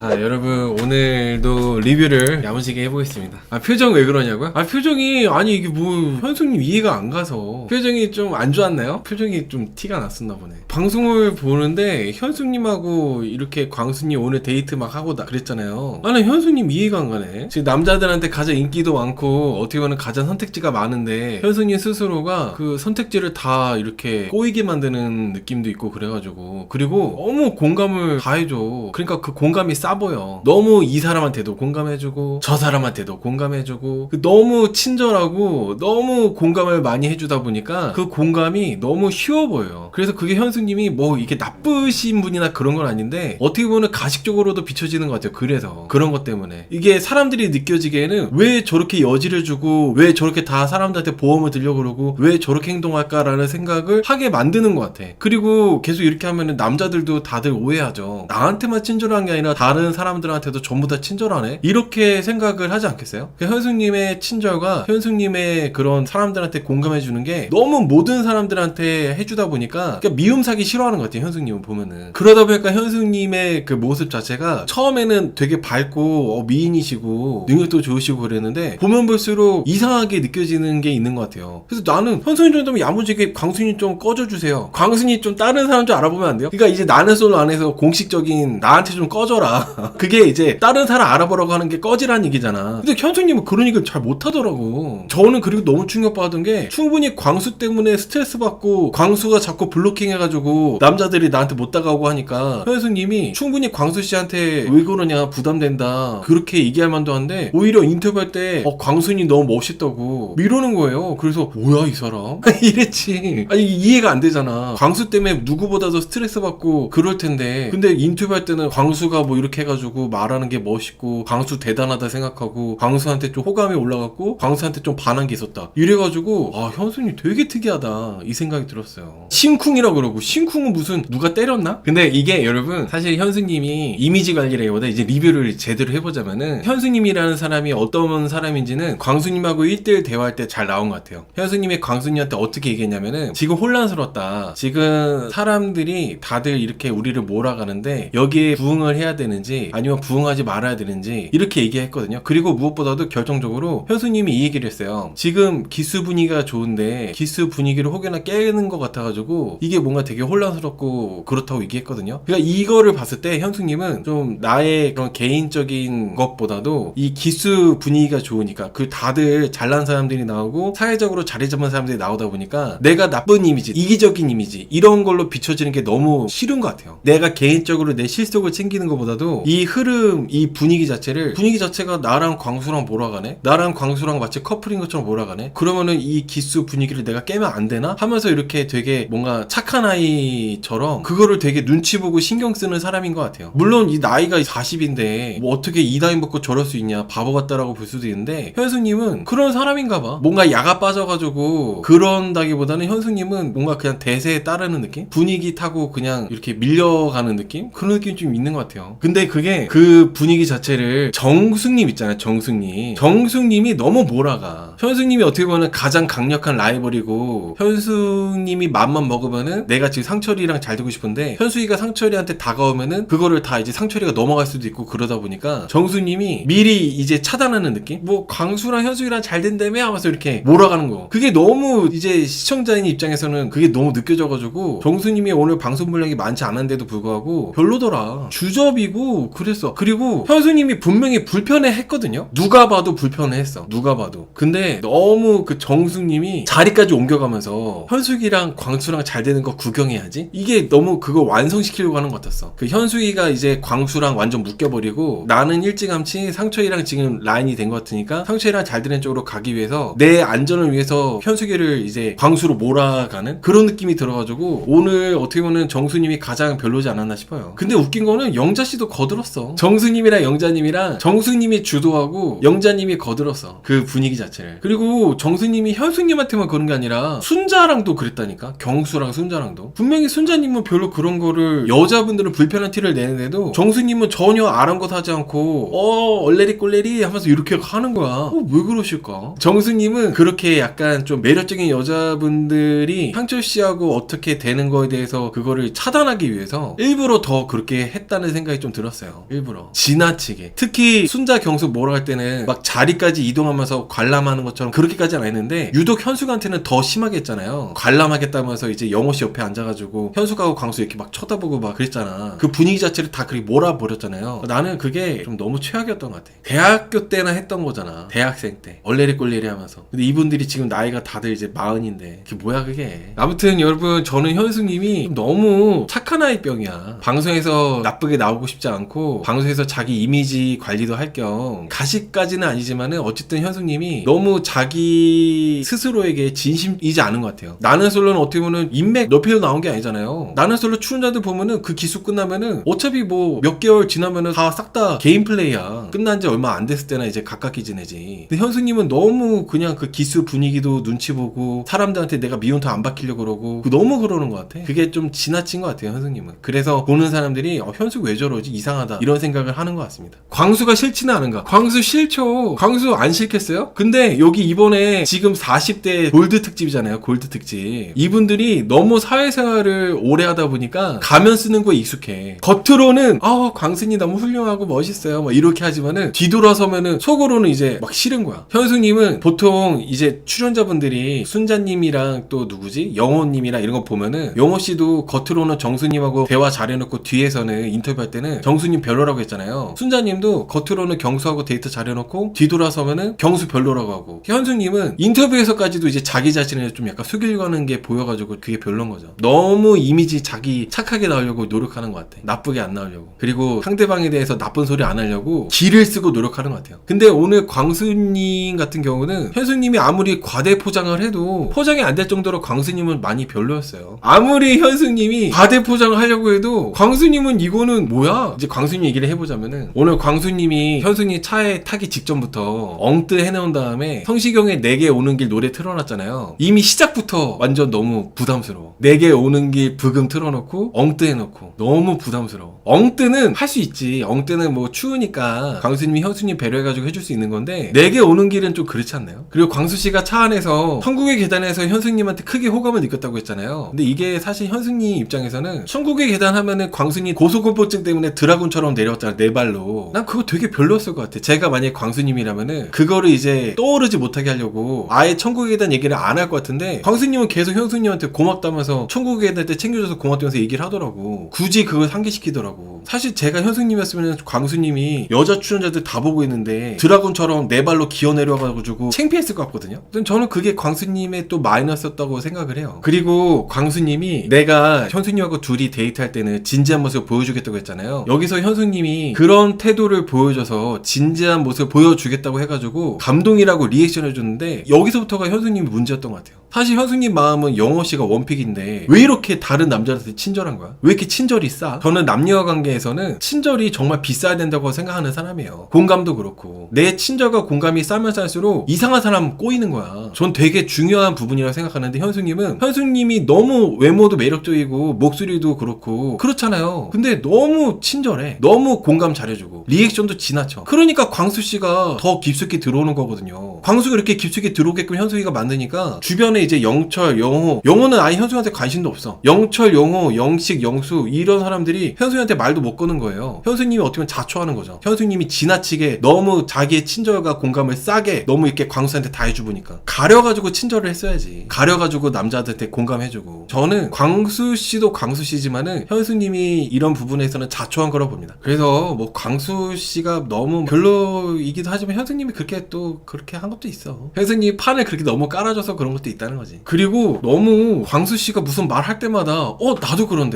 여러분 오늘도 리뷰를 야무지게 해보겠습니다. 표정 왜 그러냐고요? 표정이 이게 뭐 현숙님 이해가 안 가서 표정이 좀 안 좋았나요? 표정이 좀 티가 났었나 보네. 방송을 보는데 현숙님하고 이렇게 광수님 오늘 데이트 막 하고 그랬잖아요. 나는 현숙님 이해가 안 가네. 지금 남자들한테 가장 인기도 많고 어떻게 보면 가장 선택지가 많은데 현숙님 스스로가 그 선택지를 다 이렇게 꼬이게 만드는 느낌도 있고 그래가지고, 그리고 너무 공감을 다 해줘. 그러니까 그 공감이 싸보여. 너무 이 사람한테도 공감해주고 저 사람한테도 공감해주고, 너무 친절하고 너무 공감을 많이 해주다 보니까 그 공감이 너무 쉬워 보여요. 그래서 그게 현숙님이 뭐 이게 나쁘신 분이나 그런 건 아닌데 어떻게 보면 가식적으로도 비춰지는 것 같아요. 그래서 그런 것 때문에 이게 사람들이 느껴지기에는 왜 저렇게 여지를 주고 왜 저렇게 다 사람들한테 보험을 들려고 그러고 왜 저렇게 행동할까라는 생각을 하게 만드는 것 같아. 그리고 계속 이렇게 하면은 남자들도 다들 오해하죠. 나한테만 친절한 게 아니라 다른 사람들한테도 전부 다 친절하네? 이렇게 생각을 하지 않겠어요? 현숙님의 친절과 현숙님의 그런 사람들한테 공감해주는 게 너무 모든 사람들한테 해주다 보니까 미움 사기 싫어하는 것 같아요. 현숙님은 보면은. 그러다 보니까 현숙님의 그 모습 자체가 처음에는 되게 밝고 미인이시고 능력도 좋으시고 그랬는데 보면 볼수록 이상하게 느껴지는 게 있는 것 같아요. 그래서 나는 현숙님 정도면 야무지게 광순이 좀 꺼져주세요. 광순이 좀 다른 사람 좀 알아보면 안 돼요? 그러니까 이제 나는 솔로 안에서 공식적인 나한테 좀 꺼져라. 그게 이제 다른 사람 알아보라고 하는 게 꺼지라는 얘기잖아. 근데 현숙님은 그런 얘기를 잘 못하더라고. 저는 그리고 너무 충격받은 게 충분히 광수 때문에 스트레스 받고 광수가 자꾸 블로킹 해가지고 남자들이 나한테 못 다가오고 하니까 현숙님이 충분히 광수 씨한테 왜 그러냐 부담된다 그렇게 얘기할 만도 한데 오히려 인터뷰할 때 광순이 너무 멋있다고 미루는 거예요. 그래서 뭐야 이 사람? 이랬지. 이해가 안 되잖아. 광수 때문에 누구보다도 스트레스 받고 그럴 텐데 근데 인터뷰할 때는 광수가 뭐 이렇게 해가지고 말하는 게 멋있고 광수 대단하다 생각하고 광수한테 좀 호감이 올라갔고 광수한테 좀 반한 게 있었다 이래가지고 현숙님 되게 특이하다 이 생각이 들었어요. 심쿵이라고 그러고 심쿵은 무슨 누가 때렸나? 근데 이게 여러분 사실 현숙님이 이미지 관리라기보다 이제 리뷰를 제대로 해보자면은 현숙님이라는 사람이 어떤 사람인지는 광수님하고 1대1 대화할 때 잘 나온 것 같아요. 현숙님이 광수님한테 어떻게 얘기했냐면은 지금 혼란스럽다. 지금 사람들이 다들 이렇게 우리를 몰아가는데 여기에 부응을 해야 되는지 아니면 부응하지 말아야 되는지 이렇게 얘기했거든요. 그리고 무엇보다도 결정적으로 현숙님이 이 얘기를 했어요. 지금 기수 분위기가 좋은데 기수 분위기를 혹여나 깨는 것 같아가지고 이게 뭔가 되게 혼란스럽고 그렇다고 얘기했거든요. 그러니까 이거를 봤을 때 현숙님은 좀 나의 그런 개인적인 것보다도 이 기수 분위기가 좋으니까 그 다들 잘난 사람들이 나오고 사회적으로 자리 잡은 사람들이 나오다 보니까 내가 나쁜 이미지, 이기적인 이미지 이런 걸로 비춰지는 게 너무 싫은 것 같아요. 내가 개인적으로 내 실속을 챙기는 것보다도 이 흐름, 이 분위기 자체가 나랑 광수랑 몰아가네? 나랑 광수랑 마치 커플인 것처럼 몰아가네? 그러면은 이 기수 분위기를 내가 깨면 안 되나? 하면서 이렇게 되게 뭔가 착한 아이처럼 그거를 되게 눈치 보고 신경 쓰는 사람인 것 같아요. 물론 이 나이가 40인데 뭐 어떻게 이 나이 먹고 저럴 수 있냐 바보 같다라고 볼 수도 있는데 현숙님은 그런 사람인가 봐. 뭔가 야가 빠져가지고 그런다기보다는 현숙님은 뭔가 그냥 대세에 따르는 느낌? 분위기 타고 그냥 이렇게 밀려가는 느낌? 그런 느낌이 좀 있는 것 같아요. 근데 그게 그 분위기 자체를 정숙님 있잖아요. 정숙님이 너무 몰아가. 현숙님이 어떻게 보면 가장 강력한 라이벌이고 현숙님이 맘만 먹으면은 내가 지금 상철이랑 잘 되고 싶은데 현숙이가 상철이한테 다가오면은 그거를 다 이제 상철이가 넘어갈 수도 있고 그러다 보니까 정숙님이 미리 이제 차단하는 느낌? 뭐 광수랑 현숙이랑 잘 된다며 하면서 이렇게 몰아가는 거. 그게 너무 이제 시청자인 입장에서는 그게 너무 느껴져가지고 정숙님이 오늘 방송 분량이 많지 않은데도 불구하고 별로더라. 주접이고 그랬어. 그리고 현숙님이 분명히 불편해 했거든요. 누가 봐도 불편해했어. 누가 봐도. 근데 너무 그 정숙님이 자리까지 옮겨가면서 현숙이랑 광수랑 잘 되는 거 구경해야지? 이게 너무 그거 완성시키려고 하는 것 같았어. 그 현숙이가 이제 광수랑 완전 묶여버리고 나는 일찌감치 상철이랑 지금 라인이 된 것 같으니까 상철이랑 잘 되는 쪽으로 가기 위해서 내 안전을 위해서 현숙이를 이제 광수로 몰아가는 그런 느낌이 들어가지고 오늘 어떻게 보면 정수님이 가장 별로지 않았나 싶어요. 근데 웃긴 거는 영자씨도 거들었어. 정수님이랑 영자님이랑 약간 정수님이 주도하고 영자님이 거들었어. 그 분위기 자체를. 그리고 정수님이 현숙님한테만 그런 게 아니라 순자랑도 그랬다니까. 경수랑 순자랑도. 분명히 순자님은 별로 그런 거를 여자분들은 불편한 티를 내는데도 정수님은 전혀 아랑곳하지 않고 얼레리 꼴레리 하면서 이렇게 하는 거야. 왜 그러실까? 정수님은 그렇게 약간 좀 매력적인 여자분들이 향철 씨하고 어떻게 되는 거에 대해서 그거를 차단하기 위해서 일부러 더 그렇게 했다는 생각이 좀 들었어요. 일부러 지나치게. 특히 순자 경수 뭐라 할 때는 막 자리까지 이동하면서 관람하는 것처럼 그렇게까지는 안 했는데 유독 현숙한테는 더 심하게 했잖아요. 관람하겠다면서 이제 영호씨 옆에 앉아가지고 현숙하고 광수 이렇게 막 쳐다보고 막 그랬잖아. 그 분위기 자체를 다 그렇게 몰아버렸잖아요. 나는 그게 좀 너무 최악이었던 것 같아. 대학교 때나 했던 거잖아. 대학생 때 얼레리 꼴레리 하면서. 근데 이분들이 지금 나이가 다들 이제 40인데 그게 뭐야 그게. 아무튼 여러분, 저는 현숙님이 너무 착한 아이병이야. 방송에서 나쁘게 나오고 싶지 않고 방송에서 자기 이미지 관리도 할 겸 가식까지는 아니지만은 어쨌든 현숙님이 너무 자기 스스로에게 진심이지 않은 것 같아요. 나는 솔로는 어떻게 보면 인맥 높이로 나온 게 아니잖아요. 나는 솔로 출연자들 보면은 그 기수 끝나면은 어차피 뭐 몇 개월 지나면은 다 싹 다 개인 플레이야. 끝난 지 얼마 안 됐을 때나 이제 가깝게 지내지. 근데 현숙님은 너무 그냥 그 기수 분위기도 눈치 보고 사람들한테 내가 미운털 안 박히려고 그러고 너무 그러는 것 같아. 그게 좀 지나친 것 같아요, 현숙님은. 그래서 보는 사람들이 현숙 왜 저러지? 이상하다. 이런 생각을 하는 것 같습니다. 광수가 싫지는 않은가? 광수 싫죠. 광수 안 싫겠어요? 근데 여기 이번에 지금 40대 골드 특집이잖아요. 골드 특집. 이분들이 너무 사회생활을 오래 하다 보니까 가면 쓰는 거에 익숙해. 겉으로는 광순이 너무 훌륭하고 멋있어요. 막 이렇게 하지만은 뒤돌아서면은 속으로는 이제 막 싫은 거야. 현숙님은 보통 이제 출연자분들이 순자님이랑 또 누구지? 영호님이랑 이런 거 보면은 영호씨도 겉으로는 정수님하고 대화 잘해놓고 뒤에서는 인터뷰할 때는 정수님 별로라고 했잖아요. 순자님도 겉으로는 경수하고 데이트 잘해놓고 뒤돌아서면은 경수 별로라고 하고, 현숙님은 인터뷰에서까지도 이제 자기 자신을 좀 약간 숙이려고 하는 게 보여가지고 그게 별론 거죠. 너무 이미지 자기 착하게 나오려고 노력하는 것 같아. 나쁘게 안 나오려고. 그리고 상대방에 대해서 나쁜 소리 안 하려고 기를 쓰고 노력하는 것 같아요. 근데 오늘 광수님 같은 경우는 현숙님이 아무리 과대 포장을 해도 포장이 안 될 정도로 광수님은 많이 별로였어요. 아무리 현숙님이 과대 포장을 하려고 해도 광수님은 이거는 뭐야? 이제 광수님 얘기를 해보자면은 오늘 광수님이 현숙님 차에 타기 직전부터 엉뜨 해놓은 다음에 성시경의 내게 오는 길 노래 틀어놨잖아요. 이미 시작부터 완전 너무 부담스러워. 내게 오는 길 브금 틀어놓고 엉뜨 해놓고 너무 부담스러워. 엉뜨는 할 수 있지. 엉뜨는 뭐 추우니까 광수님이 현숙님 배려해가지고 해줄 수 있는 건데 내게 오는 길은 좀 그렇지 않나요? 그리고 광수씨가 차 안에서 천국의 계단에서 현숙님한테 크게 호감을 느꼈다고 했잖아요. 근데 이게 사실 현숙님 입장에서는 천국의 계단 하면은 광수님 고소공포증 때문에 드라군처럼 내려왔잖아, 네 발로. 난 그거 되게 별로였을 것 같아. 제가 만약에 광수님이라면은 그거를 이제 떠오르지 못하게 하려고 아예 천국의 계단 얘기를 안 할 것 같은데 광수님은 계속 현숙님한테 고맙다면서 천국의 계단 때 챙겨줘서 고맙다면서 얘기를 하더라고. 굳이 그걸 상기시키더라고. 사실 제가 현숙님이었으면 광수님이 여자 출연자들 다 보고 있는데 드라군처럼 네 발로 기어 내려가지고 창피했을 것 같거든요. 저는 그게 광수님의 또 마이너스였다고 생각을 해요. 그리고 광수님이 내가 현숙님하고 둘이 데이트할 때는 진지한 모습을 보여주겠다고 했잖아요. 여기서 현숙님이 그런 태도를 보여줘서 진지한 모습을 보여주겠다고 해가지고 감동이라고 리액션 해줬는데 여기서부터가 현숙님이 문제였던 것 같아요. 사실 현숙님 마음은 영호씨가 원픽인데 왜 이렇게 다른 남자한테 친절한 거야? 왜 이렇게 친절이 싸? 저는 남녀 관계에서는 친절이 정말 비싸야 된다고 생각하는 사람이에요. 공감도 그렇고 내 친절과 공감이 싸면 쌀수록 이상한 사람 꼬이는 거야. 전 되게 중요한 부분이라고 생각하는데 현숙님이 너무 외모도 매력적이고 목소리도 그렇고 그렇잖아요. 근데 너무 친절해. 너무 공감 잘해주고 리액션도 지나쳐. 그러니까 광수씨가 더 깊숙이 들어오는 거거든요. 광수가 이렇게 깊숙이 들어오게끔 현숙이가 만드니까 주변에 이제 영철, 영호는 아예 현숙이한테 관심도 없어. 영철, 영호, 영식, 영수 이런 사람들이 현숙이한테 말도 못 거는 거예요. 현숙님이 어떻게 보면 자초하는 거죠. 현숙님이 지나치게 너무 자기의 친절과 공감을 싸게 너무 이렇게 광수한테 다 해주보니까 가려가지고 친절을 했어야지. 가려가지고 남자들한테 공감해주고. 저는 광수씨도 광수씨지만은 현숙님이 이런 부분에서는 자초한 거라고 봅니다. 그래서 뭐 광수씨가 너무 별로이기도 하지만 현숙님이 그렇게 또 그렇게 한 것도 있어. 현숙님이 판을 그렇게 너무 깔아줘서 그런 것도 있다는 있다는 거지. 그리고 너무 광수 씨가 무슨 말 할 때마다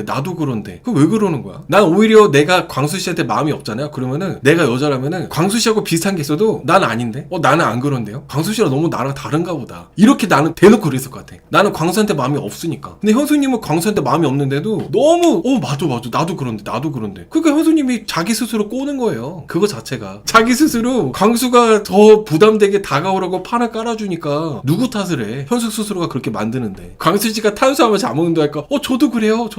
나도 그런데 그 왜 그러는 거야? 난 오히려 내가 광수 씨한테 마음이 없잖아요. 그러면은 내가 여자라면은 광수 씨하고 비슷한 게 있어도 난 아닌데? 나는 안 그런데요? 광수 씨랑 너무 나랑 다른가 보다. 이렇게 나는 대놓고 그랬을 것 같아. 나는 광수한테 마음이 없으니까. 근데 현수님은 광수한테 마음이 없는데도 너무 맞아 나도 그런데 그러니까 현수님이 자기 스스로 꼬는 거예요. 그거 자체가 자기 스스로 광수가 더 부담되게 다가오라고 판을 깔아주니까 누구 탓을 해? 현수 스스로가 그렇게 만드는데. 광수 씨가 탄수화물 잘 먹는다 할까? 저도 그래요.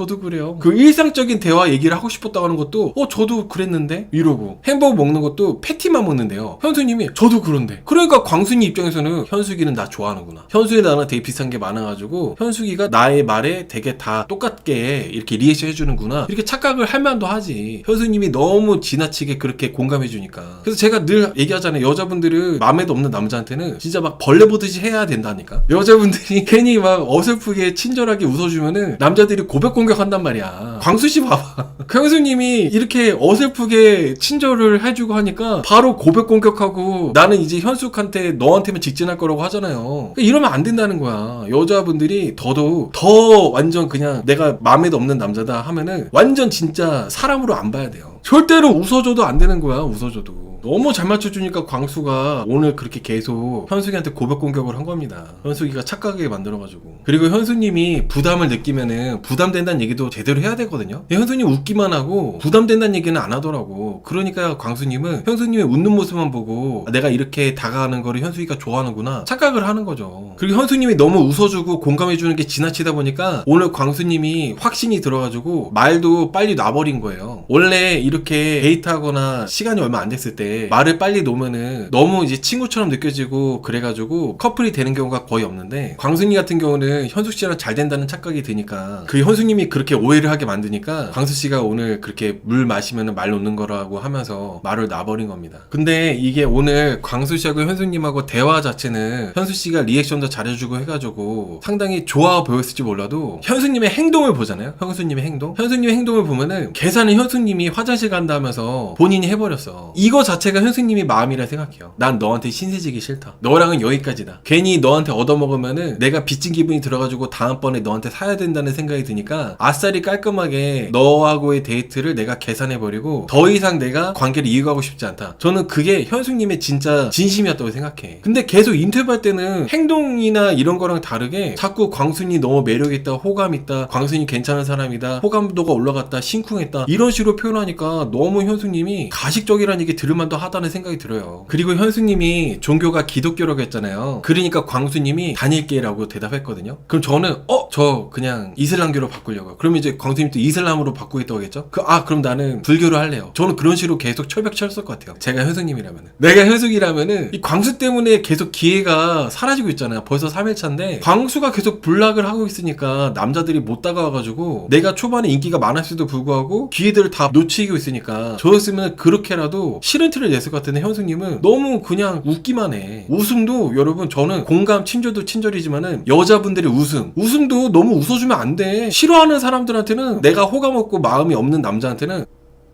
그 일상적인 대화 얘기를 하고 싶었다고 하는 것도 저도 그랬는데 이러고, 햄버거 먹는 것도 패티만 먹는데요. 현수님이 저도 그런데. 그러니까 광수님 입장에서는 현숙이는 나 좋아하는구나, 현숙이 나랑 되게 비슷한 게 많아가지고 현숙이가 나의 말에 되게 다 똑같게 이렇게 리액션 해주는구나, 이렇게 착각을 할 만도 하지. 현수님이 너무 지나치게 그렇게 공감해주니까. 그래서 제가 늘 얘기하잖아요. 여자분들은 마음에도 없는 남자한테는 진짜 막 벌레 보듯이 해야 된다니까. 여자분들이 괜히 막 어설프게 친절하게 웃어주면은 남자들이 고백 공격한단 말이야. 광수씨 봐봐. 그 형수님이 이렇게 어설프게 친절을 해주고 하니까 바로 고백 공격하고, 나는 이제 현숙한테 너한테만 직진할 거라고 하잖아요. 이러면 안 된다는 거야. 여자분들이 더 완전 그냥 내가 마음에도 없는 남자다 하면은 완전 진짜 사람으로 안 봐야 돼요. 절대로 웃어줘도 안 되는 거야. 웃어줘도 너무 잘 맞춰주니까 광수가 오늘 그렇게 계속 현숙이한테 고백 공격을 한 겁니다. 현숙이가 착각하게 만들어가지고. 그리고 현수님이 부담을 느끼면은 부담된다는 얘기도 제대로 해야 되거든요. 현수님 웃기만 하고 부담된다는 얘기는 안 하더라고. 그러니까 광수님은 현수님의 웃는 모습만 보고 내가 이렇게 다가가는 거를 현숙이가 좋아하는구나 착각을 하는 거죠. 그리고 현수님이 너무 웃어주고 공감해주는 게 지나치다 보니까 오늘 광수님이 확신이 들어가지고 말도 빨리 놔버린 거예요. 원래 이렇게 데이트하거나 시간이 얼마 안 됐을 때 말을 빨리 놓으면은 너무 이제 친구처럼 느껴지고 그래가지고 커플이 되는 경우가 거의 없는데, 광수님 같은 경우는 현숙씨랑 잘 된다는 착각이 드니까 그 현수님이 그렇게 오해를 하게 만드니까 광수씨가 오늘 그렇게 물 마시면은 말 놓는 거라고 하면서 말을 놔버린 겁니다. 근데 이게 오늘 광수씨하고 현수님하고 대화 자체는 현수씨가 리액션도 잘해주고 해가지고 상당히 좋아 보였을지 몰라도 현수님의 행동을 보잖아요. 현수님의 행동을 보면은 계산은 현수님이 화장실 간다 하면서 본인이 해버렸어. 이거 자체가 현수님이 마음이라 생각해요. 난 너한테 신세지기 싫다, 너랑은 여기까지다, 괜히 너한테 얻어먹으면은 내가 빚진 기분이 들어가지고 다음번에 너한테 사야 된다는 생각이 드니까 아싸리 깔끔하게 너하고의 데이트를 내가 계산해버리고 더 이상 내가 관계를 이어가고 싶지 않다. 저는 그게 현수님의 진짜 진심이었다고 생각해. 근데 계속 인터뷰할 때는 행동이나 이런 거랑 다르게 자꾸 광순이 너무 매력있다, 호감있다, 광순이 괜찮은 사람이다, 호감도가 올라갔다, 심쿵했다, 이런 식으로 표현하니까 너무 현수님이 가식적이라는 얘기 들을 만도 하다는 생각이 들어요. 그리고 현수님이 종교가 기독교라고 했잖아요. 그러니까 광수님이 다닐게라고 대답했거든요. 그럼 저는 저 그냥 이슬람교로 바꾸려고요. 그럼 이제 광수님이 또 이슬람으로 바꾸겠다고 하겠죠? 그럼 나는 불교로 할래요. 저는 그런 식으로 계속 철벽 쳤을 것 같아요. 제가 현숙님이라면은. 내가 현숙이라면은 이 광수 때문에 계속 기회가 사라지고 있잖아요. 벌써 3일차인데 광수가 계속 불락을 하고 있으니까 남자들이 못 다가와가지고 내가 초반에 인기가 많았을지도 불구하고 기회들을 다 놓치고 있으니까, 저였으면 그렇게라도 싫은 티를 냈을 것 같은데 현숙님은 너무 그냥 웃기만 해. 웃음도 여러분, 저는 공감 친절도 친절이지만은 여자분들의 웃음도 너무 웃어주면 안 돼. 싫어하는 사람들한테는, 내가 호감 없고 마음이 없는 남자한테는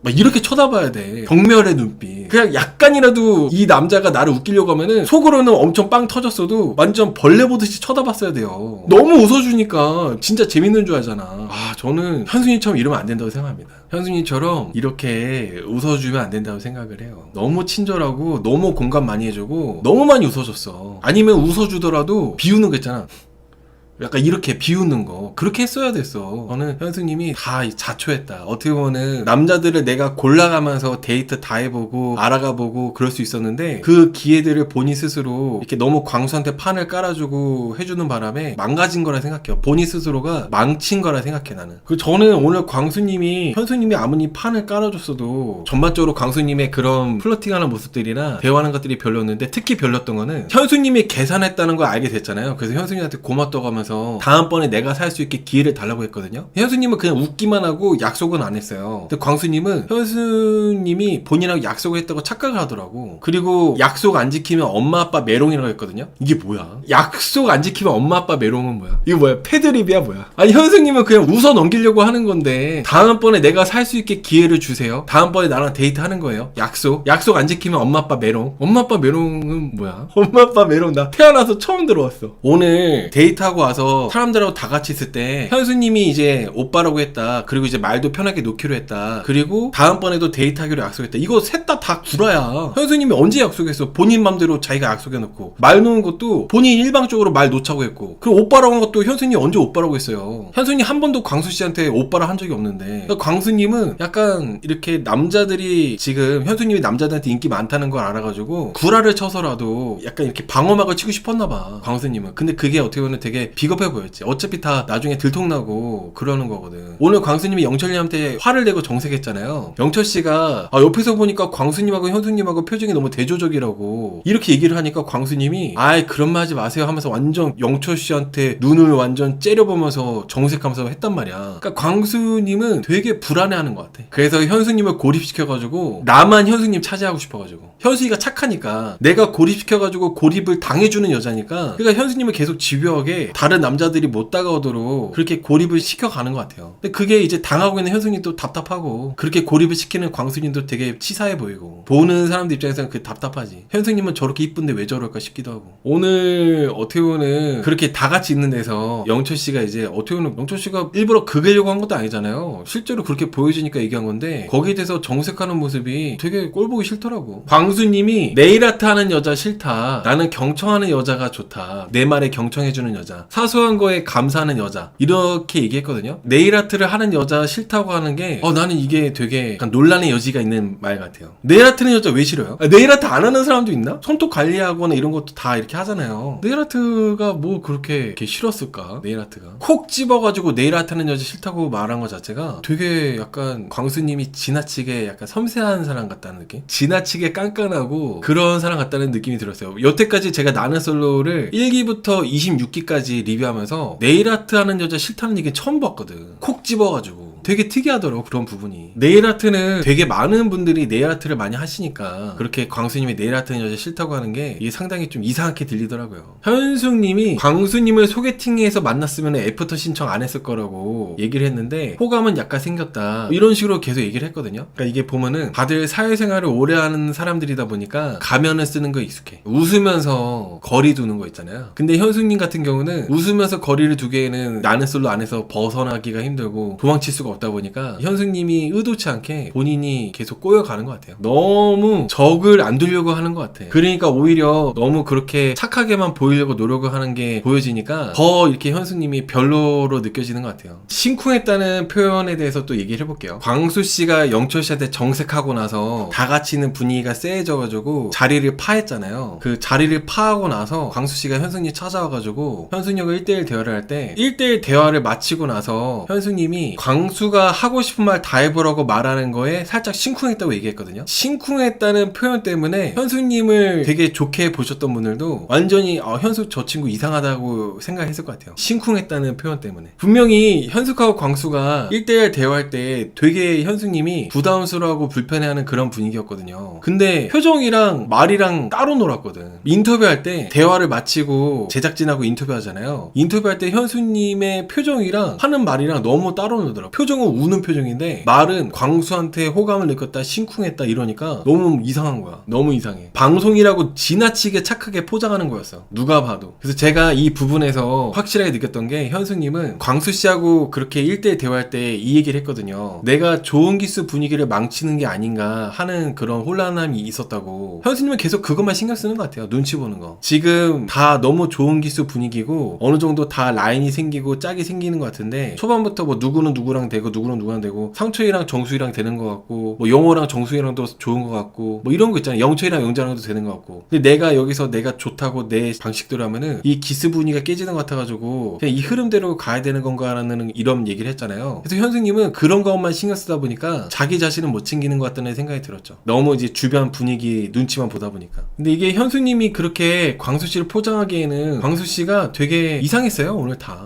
막 이렇게 쳐다봐야 돼. 경멸의 눈빛. 그냥 약간이라도 이 남자가 나를 웃기려고 하면은 속으로는 엄청 빵 터졌어도 완전 벌레 보듯이 쳐다봤어야 돼요. 너무 웃어주니까 진짜 재밌는 줄 알잖아. 저는 현수님처럼 이러면 안 된다고 생각합니다. 현수님처럼 이렇게 웃어주면 안 된다고 생각을 해요. 너무 친절하고 너무 공감 많이 해주고 너무 많이 웃어줬어. 아니면 웃어주더라도 비우는 거 있잖아, 약간 이렇게 비웃는 거, 그렇게 했어야 됐어. 저는 현숙님이 다 자초했다. 어떻게 보면은 남자들을 내가 골라가면서 데이트 다 해보고 알아가보고 그럴 수 있었는데 그 기회들을 본인 스스로 이렇게 너무 광수한테 판을 깔아주고 해주는 바람에 망가진 거라 생각해요. 본인 스스로가 망친 거라 생각해 나는. 저는 오늘 광수님이, 현수님이 아무리 판을 깔아줬어도 전반적으로 광수님의 그런 플러팅하는 모습들이나 대화하는 것들이 별로였는데, 특히 별로였던 거는 현수님이 계산했다는 걸 알게 됐잖아요. 그래서 현수님한테 고맙다고 하면서 와서 다음번에 내가 살 수 있게 기회를 달라고 했거든요. 현수님은 그냥 웃기만 하고 약속은 안 했어요. 근데 광수님은 현수님이 본인하고 약속을 했다고 착각을 하더라고. 그리고 약속 안 지키면 엄마 아빠 메롱이라고 했거든요. 이게 뭐야? 약속 안 지키면 엄마 아빠 메롱은 뭐야? 이거 뭐야? 패드립이야 뭐야? 아니 현수님은 그냥 웃어 넘기려고 하는 건데 다음번에 내가 살 수 있게 기회를 주세요. 다음번에 나랑 데이트하는 거예요. 약속 안 지키면 엄마 아빠 메롱. 엄마 아빠 메롱은 뭐야? 엄마 아빠 메롱 나 태어나서 처음 들어왔어. 오늘 데이트하고 와서 사람들하고 다 같이 있을 때 현수님이 이제 오빠라고 했다. 그리고 이제 말도 편하게 놓기로 했다. 그리고 다음번에도 데이트하기로 약속했다. 이거 셋 다 구라야. 현수님이 언제 약속했어? 본인 맘대로 자기가 약속해놓고 말 놓은 것도 본인 일방적으로 말 놓자고 했고, 그리고 오빠라고 한 것도 현수님이 언제 오빠라고 했어요? 현수님 한 번도 광수씨한테 오빠라 한 적이 없는데. 그러니까 광수님은 약간 이렇게 남자들이 지금 현수님이 남자들한테 인기 많다는 걸 알아가지고 구라를 쳐서라도 약간 이렇게 방어막을 치고 싶었나봐 광수님은. 근데 그게 어떻게 보면 되게 비겁해 보였지. 어차피 다 나중에 들통나고 그러는 거거든. 오늘 광수님이 영철님한테 화를 내고 정색했잖아요. 영철씨가 옆에서 보니까 광수님하고 현수님하고 표정이 너무 대조적이라고 이렇게 얘기를 하니까 광수님이 아이 그런 말 하지 마세요 하면서 완전 영철씨한테 눈을 완전 째려보면서 정색하면서 했단 말이야. 그러니까 광수님은 되게 불안해하는 것 같아. 그래서 현수님을 고립시켜가지고 나만 현수님 차지하고 싶어가지고, 현수이가 착하니까 내가 고립시켜가지고 고립을 당해주는 여자니까, 그러니까 현수님을 계속 집요하게 다른 남자들이 못 다가오도록 그렇게 고립을 시켜가는 것 같아요. 근데 그게 이제 당하고 있는 현수님도 답답하고, 그렇게 고립을 시키는 광수님도 되게 치사해 보이고, 보는 사람들 입장에서는 그 답답하지. 현수님은 저렇게 이쁜데 왜 저럴까 싶기도 하고. 오늘 어떻게 보면 그렇게 다 같이 있는 데서 영철씨가 이제 어떻게 보면 영철씨가 일부러 그으려고 한 것도 아니잖아요. 실제로 그렇게 보여주니까 얘기한 건데 거기에 대해서 정색하는 모습이 되게 꼴보기 싫더라고. 광수님이 네일아트 하는 여자 싫다, 나는 경청하는 여자가 좋다, 내 말에 경청해주는 여자, 사소한 거에 감사하는 여자, 이렇게 얘기했거든요. 네일아트를 하는 여자 싫다고 하는 게 나는 이게 되게 약간 논란의 여지가 있는 말 같아요. 네일아트 하는 여자 왜 싫어요? 네일아트 안 하는 사람도 있나? 손톱 관리하거나 이런 것도 다 이렇게 하잖아요. 네일아트가 뭐 그렇게 이렇게 싫었을까? 네일아트가 콕 집어가지고 네일아트 하는 여자 싫다고 말한 것 자체가 되게 약간 광수님이 지나치게 약간 섬세한 사람 같다는 느낌? 지나치게 깐깐하고 그런 사람 같다는 느낌이 들었어요. 여태까지 제가 나는 솔로를 1기부터 26기까지 리뷰하면서 네일아트 하는 여자 싫다는 얘기 처음 봤거든. 콕 집어가지고 되게 특이하더라고 그런 부분이. 네일아트는 되게 많은 분들이 네일아트를 많이 하시니까 그렇게 광수님이 네일아트 하는 여자 싫다고 하는 게 이게 상당히 좀 이상하게 들리더라고요. 현숙님이 광수님을 소개팅에서 만났으면 애프터 신청 안 했을 거라고 얘기를 했는데 호감은 약간 생겼다, 이런 식으로 계속 얘기를 했거든요. 그러니까 이게 보면은 다들 사회생활을 오래 하는 사람들이다 보니까 가면을 쓰는 거 익숙해. 웃으면서 거리 두는 거 있잖아요. 근데 현숙님 같은 경우는 웃으면서 거리를 두기에는 나는 솔로 안에서 벗어나기가 힘들고 도망칠 수가 없다 보니까 현숙님이 의도치 않게 본인이 계속 꼬여가는 것 같아요. 너무 적을 안 두려고 하는 것 같아. 그러니까 오히려 너무 그렇게 착하게만 보이려고 노력을 하는 게 보여지니까 더 이렇게 현숙님이 별로로 느껴지는 것 같아요. 심쿵했다는 표현에 대해서 또 얘기를 해볼게요. 광수씨가 영철씨한테 정색하고 나서 다 같이 있는 분위기가 쎄해져가지고 자리를 파했잖아요. 그 자리를 파하고 나서 광수씨가 현숙님 찾아와가지고 현숙님과 1대1 대화를 할 때 1대1 대화를 마치고 나서 현숙님이 광수가 하고 싶은 말 다 해보라고 말하는 거에 살짝 심쿵했다고 얘기했거든요. 심쿵했다는 표현 때문에 현숙님을 되게 좋게 보셨던 분들도 완전히 현숙 저 친구 이상하다고 생각했을 것 같아요. 심쿵했다는 표현 때문에. 분명히 현숙하고 광수가 1대1 대화할 때 되게 현숙님이 부담스러워하고 불편해하는 그런 분위기였거든요. 근데 표정이랑 말이랑 따로 놀았거든. 인터뷰할 때 대화를 마치고 제작진하고 인터뷰하잖아요. 인터뷰할 때 현숙님의 표정이랑 하는 말이랑 너무 따로 놀더라고. 표정은 우는 표정인데 말은 광수한테 호감을 느꼈다, 심쿵했다 이러니까 너무 이상한 거야. 너무 이상해. 방송이라고 지나치게 착하게 포장하는 거였어, 누가 봐도. 그래서 제가 이 부분에서 확실하게 느꼈던 게 현숙님은 광수씨하고 그렇게 1대1 대화할 때 이 얘기를 했거든요. 내가 좋은 기수 분위기를 망치는 게 아닌가 하는 그런 혼란함이 있었다고. 현숙님은 계속 그것만 신경 쓰는 것 같아요. 눈치 보는 거. 지금 다 너무 좋은 기수 분위기고 어느 정도 다 라인이 생기고 짝이 생기는 것 같은데 초반부터 뭐 누구는 누구랑 되고 되고 누구랑 되고 상철이랑 정수이랑 되는 것 같고 뭐 영호랑 정수이랑도 좋은 것 같고 뭐 이런 거 있잖아요. 영철이랑 영자랑도 되는 것 같고. 근데 내가 여기서 내가 좋다고 내 방식대로 하면은 이 기스 분위기가 깨지는 것 같아가지고 그냥 이 흐름대로 가야 되는 건가라는 이런 얘기를 했잖아요. 그래서 현승님은 그런 것만 신경 쓰다 보니까 자기 자신은 못 챙기는 것 같다는 생각이 들었죠. 너무 이제 주변 분위기 눈치만 보다 보니까. 근데 이게 현수님이 그렇게 광수 씨를 포장하기에는 광수 씨가 되게 이상했어요.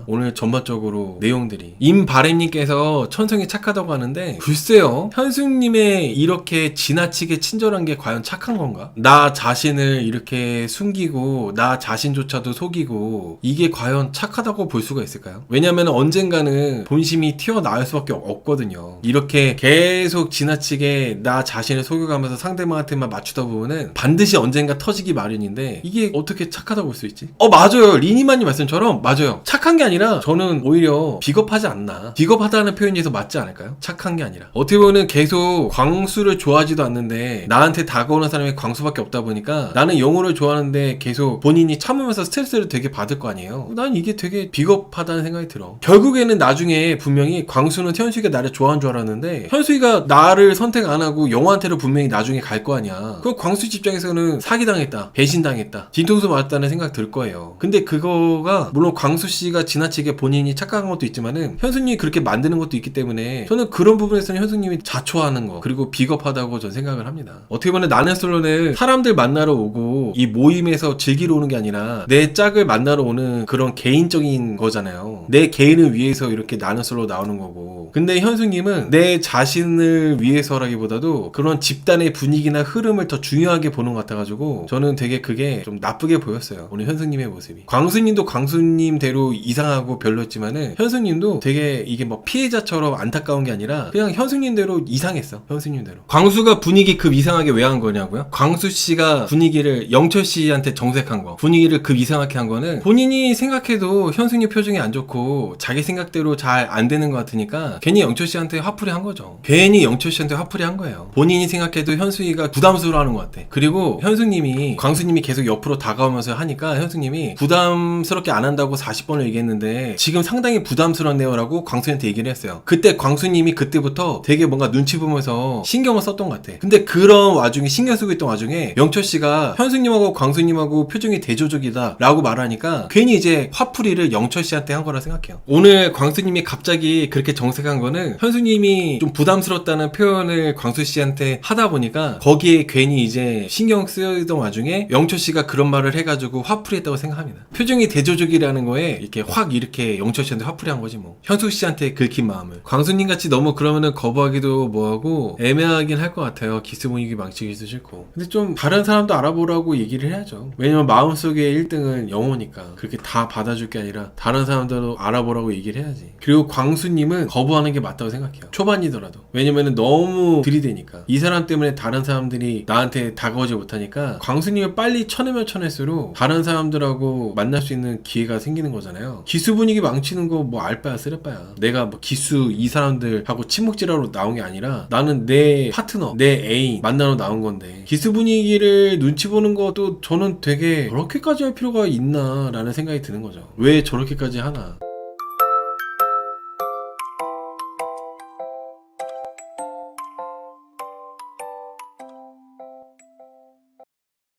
오늘 전반적으로 내용들이. 임바램님께서 천성이 착하다고 하는데 글쎄요. 현수님의 이렇게 지나치게 친절한 게 과연 착한 건가? 나 자신을 이렇게 숨기고 나 자신조차도 속이고 이게 과연 착하다고 볼 수가 있을까요? 왜냐면 언젠가는 본심이 튀어나올 수밖에 없거든요. 이렇게 계속 지나치게 나 자신을 속여가면서 상대방한테만 맞추다 보면은 반드시 언젠가 터지기 마련인데 이게 어떻게 착하다고 볼 수 있지? 맞아요. 리니마님 말씀처럼 맞아요. 착한 게 아니라 저는 오히려 비겁하지 않나. 비겁하다는 표현이 더 맞지 않을까요? 착한 게 아니라. 어떻게 보면 계속 광수를 좋아하지도 않는데 나한테 다가오는 사람이 광수밖에 없다 보니까 나는 영호를 좋아하는데 계속 본인이 참으면서 스트레스를 되게 받을 거 아니에요. 난 이게 되게 비겁하다는 생각이 들어. 결국에는 나중에 분명히 광수는 현수이가 나를 좋아하는 줄 알았는데 현수이가 나를 선택 안 하고 영호한테로 분명히 나중에 갈 거 아니야. 그럼 광수 입장에서는 사기당했다, 배신당했다, 뒤통수 맞았다는 생각 들 거예요. 근데 그거가 물론 광수 씨가 지나치게 본인이 착각한 것도 있지만은 현수님이 그렇게 만드는 것도 있기 때문에 저는 그런 부분에서는 현수님이 자초하는 거 그리고 비겁하다고 저는 생각을 합니다. 어떻게 보면 나는 솔로는 사람들 만나러 오고 이 모임에서 즐기러 오는 게 아니라 내 짝을 만나러 오는 그런 개인적인 거잖아요. 내 개인을 위해서 이렇게 나는 솔로 나오는 거고. 근데 현수님은 내 자신을 위해서라기보다도 그런 집단의 분위기나 흐름을 더 중요하게 보는 것 같아가지고 저는 되게 그게 좀 나쁘게 보였어요. 오늘 현수님의 모습이. 광수님도 광수님대로 이상하고 별로였지만은 현수님도 되게 이게 뭐 피해자처럼 안타까운 게 아니라 그냥 현수님대로 이상했어. 현수님대로. 광수가 분위기 급 이상하게 왜 한 거냐고요? 광수 씨가 분위기를 영철 씨한테 정색한 거, 분위기를 급 이상하게 한 거는 본인이 생각해도 현수님 표정이 안 좋고 자기 생각대로 잘 안 되는 것 같으니까 괜히 영철 씨한테 화풀이 한 거죠. 괜히 영철 씨한테 화풀이 한 거예요. 본인이 생각해도 현수이가 부담스러워하는 것 같아. 그리고 현수님이 광수님이 계속 옆으로 다가오면서 하니까 현수님이 부담스럽게 안 한다고 40번을 얘기했는데 지금 상당히 부담스럽네요 라고 광수한테 얘기를 했어요. 그때 광수님이 그때부터 되게 뭔가 눈치 보면서 신경을 썼던 것 같아. 근데 그런 와중에 신경 쓰고 있던 와중에 영철 씨가 현수님하고 광수님하고 표정이 대조적이다 라고 말하니까 괜히 이제 화풀이를 영철 씨한테 한 거라 생각해요. 오늘 광수님이 갑자기 그렇게 정색한 거는 현수님이 좀 부담스럽다는 표현을 광수 씨한테 하다 보니까 거기에 괜히 이제 신경 쓰이던 와중에 영철 씨가 그런 말을 해가지고 화풀이했다고 생각합니다. 표정이 대조적이라는 거에 이렇게 영철 씨한테 화풀이한 거지 뭐. 현수 씨한테 긁힌 마음을. 광수님 같이 너무 그러면은 거부하기도 뭐하고 애매하긴 할 것 같아요. 기스 분위기 망치기도 싫고. 근데 좀 다른 사람도 알아보라고 얘기를 해야죠. 왜냐면 마음속에 1등은 영호니까 그렇게 다 받아줄 게 아니라 다른 사람들도 알아보라고 얘기를 해야지. 그리고 광수님은 거부하는 게 맞다고 생각해요. 초반이더라도. 왜냐면은 너무 들이대니까. 이 사람 때문에 다른 사람들이 나한테 다가오지 못하니까 광수님을 빨리 쳐내면 쳐낼수록 다른 사람들하고 만날 수 있는 기회가 생기는 거잖아요. 기수 분위기 망치는 거 뭐 알바야 쓰레빠야. 내가 뭐 기수 이 사람들하고 친목질하러 나온 게 아니라 나는 내 파트너, 내 애인 만나러 나온 건데 기수 분위기를 눈치 보는 것도 저는 되게 저렇게까지 할 필요가 있나 라는 생각이 드는 거죠. 왜 저렇게까지 하나.